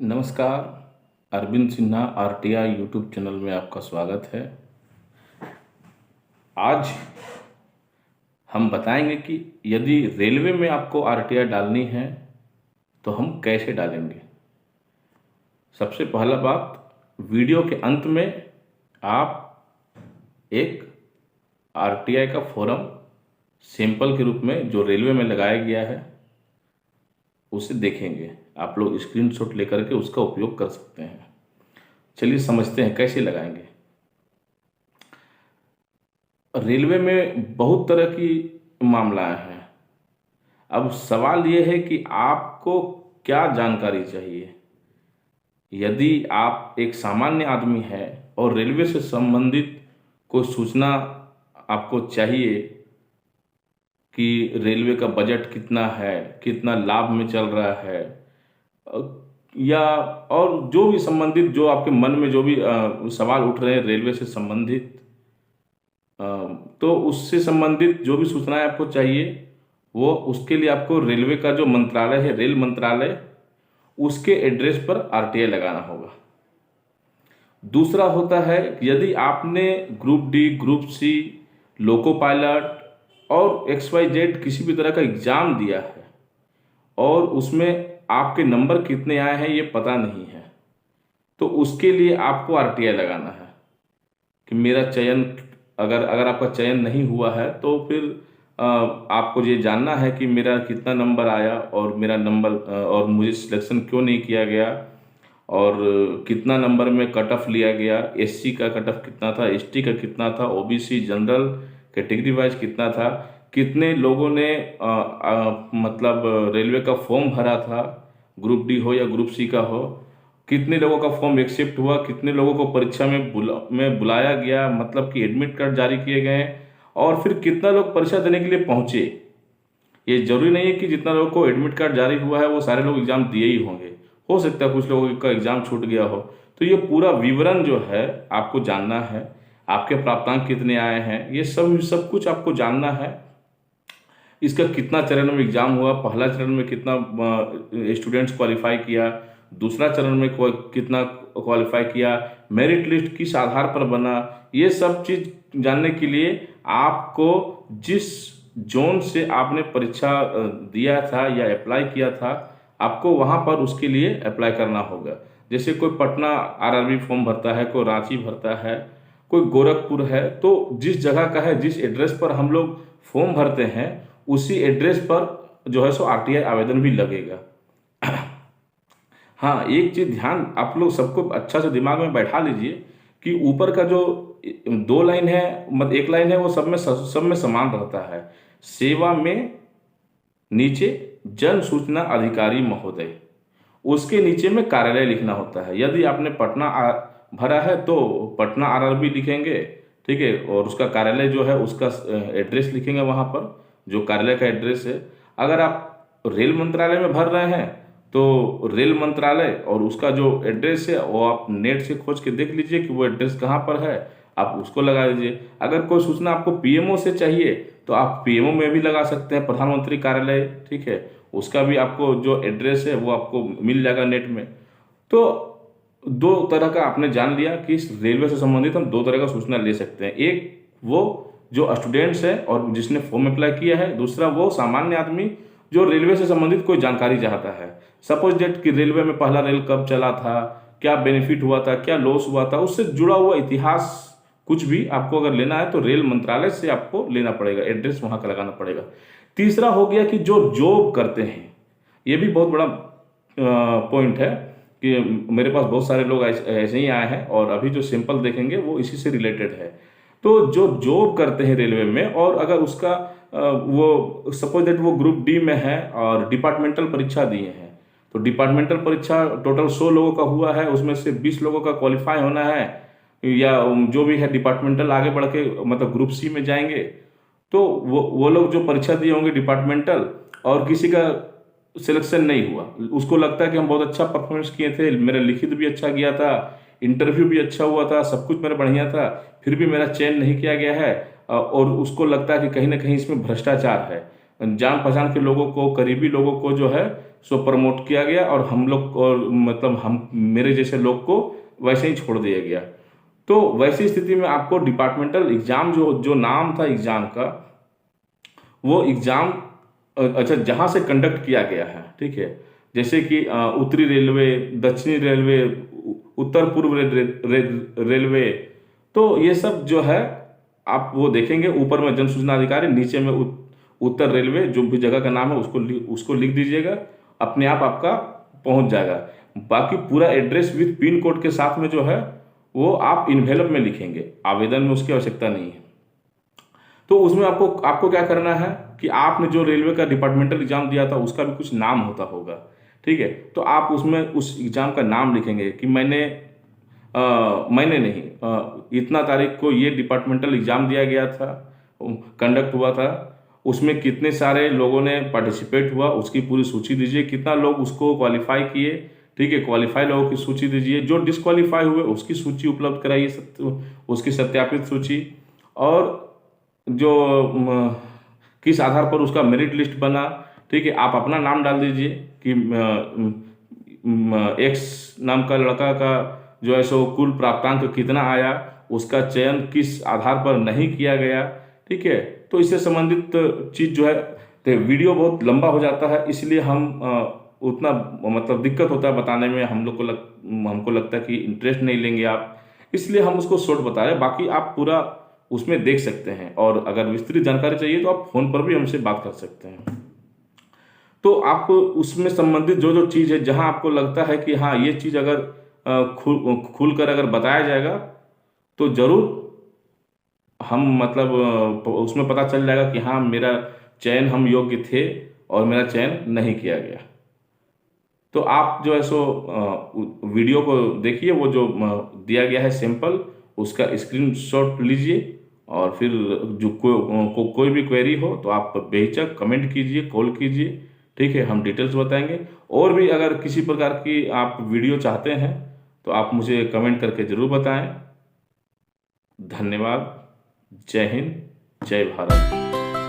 नमस्कार। Arvind Sinha RTI YouTube channel में आपका स्वागत है। आज हम बताएंगे कि यदि रेलवे में आपको आरटीआई डालनी है तो हम कैसे डालेंगे। सबसे पहला बात, वीडियो के अंत में आप एक आरटीआई का फॉर्म सैंपल के रूप में जो रेलवे में लगाया गया है उसे देखेंगे। आप लोग स्क्रीनशॉट लेकर के उसका उपयोग कर सकते हैं। चलिए समझते हैं कैसे लगाएंगे। रेलवे में बहुत तरह की मामलाएं हैं। अब सवाल यह है कि आपको क्या जानकारी चाहिए। यदि आप एक सामान्य आदमी हैं और रेलवे से संबंधित कोई सूचना आपको चाहिए कि रेलवे का बजट कितना है, कितना लाभ में चल रहा है, या और जो भी संबंधित जो आपके मन में जो भी सवाल उठ रहे हैं रेलवे से संबंधित, तो उससे संबंधित जो भी सूचनाएं आपको चाहिए वो उसके लिए आपको रेलवे का जो मंत्रालय है, रेल मंत्रालय, उसके एड्रेस पर आरटीआई लगाना होगा। दूसरा होता है यदि आपने group D, group C, loco pilot और XYZ किसी भी तरह का एग्जाम दिया है और उसमें आपके नंबर कितने आए हैं ये पता नहीं है, तो उसके लिए आपको आरटीआई लगाना है कि मेरा चयन, अगर आपका चयन नहीं हुआ है तो फिर आपको ये जानना है कि मेरा कितना नंबर आया और मेरा नंबर और मुझे सिलेक्शन क्यों नहीं किया गया और कितना नंबर में कट ऑफ लिया गया। SC का कट ऑफ कितना था, ST का कितना था, OBC जनरल कैटेगरी वाइज कितना था, कितने लोगों ने मतलब रेलवे का फॉर्म भरा था, ग्रुप डी हो या ग्रुप सी का हो, कितने लोगों का फॉर्म एक्सेप्ट हुआ, कितने लोगों को परीक्षा में बुलाया गया, मतलब कि एडमिट कार्ड जारी किए गए, और फिर कितना लोग परीक्षा देने के लिए पहुंचे। ये जरूरी नहीं है कि जितना लोगों को एडमिट कार्ड जारी हुआ है वो सारे लोग एग्जाम दिए ही होंगे, हो सकता है कुछ लोगों का एग्जाम छूट गया हो। तो ये पूरा विवरण जो है आपको जानना है, आपके प्राप्तांक कितने आए हैं, ये सब कुछ आपको जानना है। इसका कितना चरण में एग्जाम हुआ, पहला चरण में कितना स्टूडेंट्स क्वालिफाई किया, दूसरा चरण में कितना क्वालिफाई किया, मेरिट लिस्ट किस आधार पर बना, ये सब चीज़ जानने के लिए आपको जिस जोन से आपने परीक्षा दिया था या अप्लाई किया था, आपको वहाँ पर उसके लिए अप्लाई करना होगा। जैसे कोई पटना RRB फॉर्म भरता है, कोई रांची भरता है, कोई गोरखपुर है, तो जिस जगह का है, जिस एड्रेस पर हम लोग फॉर्म भरते हैं उसी एड्रेस पर जो है सो आरटीआई आवेदन भी लगेगा। हाँ, एक चीज ध्यान आप लोग सबको अच्छा से दिमाग में बैठा लीजिए कि ऊपर का जो 2 लाइन है, मतलब 1 लाइन है, वो सब में समान रहता है। सेवा में नीचे जन सूचना अधिकारी महोदय, उसके नीचे में कार्यालय लिखना होता है। यदि आपने पटना भरा है तो पटना RRB लिखेंगे, ठीक है, और उसका कार्यालय जो है उसका एड्रेस लिखेंगे वहाँ पर, जो कार्यालय का एड्रेस है। अगर आप रेल मंत्रालय में भर रहे हैं तो रेल मंत्रालय और उसका जो एड्रेस है वो आप नेट से खोज के देख लीजिए कि वो एड्रेस कहाँ पर है, आप उसको लगा दीजिए। अगर कोई सूचना आपको PMO से चाहिए तो आप PMO में भी लगा सकते हैं, प्रधानमंत्री कार्यालय, ठीक है, उसका भी आपको जो एड्रेस है वो आपको मिल जाएगा नेट में। तो 2 तरह का आपने जान लिया कि इस रेलवे से संबंधित हम 2 तरह का सूचना ले सकते हैं। एक वो जो स्टूडेंट्स है और जिसने फॉर्म अप्लाई किया है, दूसरा वो सामान्य आदमी जो रेलवे से संबंधित कोई जानकारी चाहता है। सपोज डेट कि रेलवे में पहला रेल कब चला था, क्या बेनिफिट हुआ था, क्या लॉस हुआ था, उससे जुड़ा हुआ इतिहास कुछ भी आपको अगर लेना है तो रेल मंत्रालय से आपको लेना पड़ेगा, एड्रेस वहां का लगाना पड़ेगा। तीसरा हो गया कि जो जॉब करते हैं, ये भी बहुत बड़ा पॉइंट है कि मेरे पास बहुत सारे लोग ऐसे ही आए हैं और अभी जो सिंपल देखेंगे वो इसी से रिलेटेड है। तो जो जॉब करते हैं रेलवे में और अगर उसका वो सपोज दैट वो ग्रुप डी में है और डिपार्टमेंटल परीक्षा दिए हैं, तो डिपार्टमेंटल परीक्षा टोटल 100 लोगों का हुआ है, उसमें से 20 लोगों का क्वालिफाई होना है, या जो भी है डिपार्टमेंटल आगे बढ़ के मतलब ग्रुप सी में जाएंगे, तो वो लोग जो परीक्षा दिए होंगे डिपार्टमेंटल और किसी का सिलेक्शन नहीं हुआ, उसको लगता है कि हम बहुत अच्छा परफॉर्मेंस किए थे, मेरा लिखित भी अच्छा गया था, इंटरव्यू भी अच्छा हुआ था, सब कुछ मेरा बढ़िया था, फिर भी मेरा चयन नहीं किया गया है, और उसको लगता है कि कहीं ना कहीं इसमें भ्रष्टाचार है, जान पहचान के लोगों को, करीबी लोगों को जो है सो प्रमोट किया गया और हम लोग और मतलब हम मेरे जैसे लोग को वैसे ही छोड़ दिया गया। तो वैसी स्थिति में आपको डिपार्टमेंटल एग्जाम जो जो नाम था एग्जाम का, वो एग्जाम अच्छा जहाँ से कंडक्ट किया गया है, ठीक है, जैसे कि उत्तरी रेलवे, दक्षिणी रेलवे, उत्तर पूर्व रेलवे, तो ये सब जो है आप वो देखेंगे। ऊपर में जन सूचना अधिकारी, नीचे में उत्तर रेलवे, जो भी जगह का नाम है उसको लिख दीजिएगा, अपने आप आपका पहुंच जाएगा। बाकी पूरा एड्रेस विद पिन कोड के साथ में जो है वो आप इन्वेलप में लिखेंगे, आवेदन में उसकी आवश्यकता नहीं है। तो उसमें आपको क्या करना है कि आपने जो रेलवे का डिपार्टमेंटल एग्जाम दिया था उसका भी कुछ नाम होता होगा, ठीक है, तो आप उसमें उस एग्जाम का नाम लिखेंगे कि मैंने नहीं, इतना तारीख को ये डिपार्टमेंटल एग्जाम दिया गया था, कंडक्ट हुआ था, उसमें कितने सारे लोगों ने पार्टिसिपेट हुआ उसकी पूरी सूची दीजिए, कितना लोग उसको क्वालिफाई किए, ठीक है, क्वालिफाई लोगों की सूची दीजिए, जो डिस्क्वालीफाई हुए उसकी सूची उपलब्ध कराइए, उसकी सत्यापित सूची, और जो किस आधार पर उसका मेरिट लिस्ट बना, ठीक है, आप अपना नाम डाल दीजिए कि एक्स नाम का लड़का का जो है सो कुल प्राप्तांक कितना आया, उसका चयन किस आधार पर नहीं किया गया, ठीक है। तो इससे संबंधित चीज़ जो है, तो वीडियो बहुत लंबा हो जाता है, इसलिए हम उतना मतलब दिक्कत होता है बताने में, हमको लगता है कि इंटरेस्ट नहीं लेंगे आप, इसलिए हम उसको शॉर्ट बता रहे हैं। बाकी आप पूरा उसमें देख सकते हैं, और अगर विस्तृत जानकारी चाहिए तो आप फोन पर भी हमसे बात कर सकते हैं। तो आप उसमें संबंधित जो जो चीज़ है, जहां आपको लगता है कि हाँ ये चीज़ अगर खुल कर अगर बताया जाएगा तो जरूर हम मतलब उसमें पता चल जाएगा कि हाँ मेरा चयन, हम योग्य थे और मेरा चयन नहीं किया गया। तो आप जो है सो वीडियो को देखिए, वो जो दिया गया है सैंपल, उसका स्क्रीनशॉट लीजिए, और फिर जो कोई भी क्वेरी हो तो आप बेहिचक कमेंट कीजिए, कॉल कीजिए, ठीक है, हम डिटेल्स बताएंगे। और भी अगर किसी प्रकार की आप वीडियो चाहते हैं तो आप मुझे कमेंट करके ज़रूर बताएं। धन्यवाद। जय हिंद, जय भारत।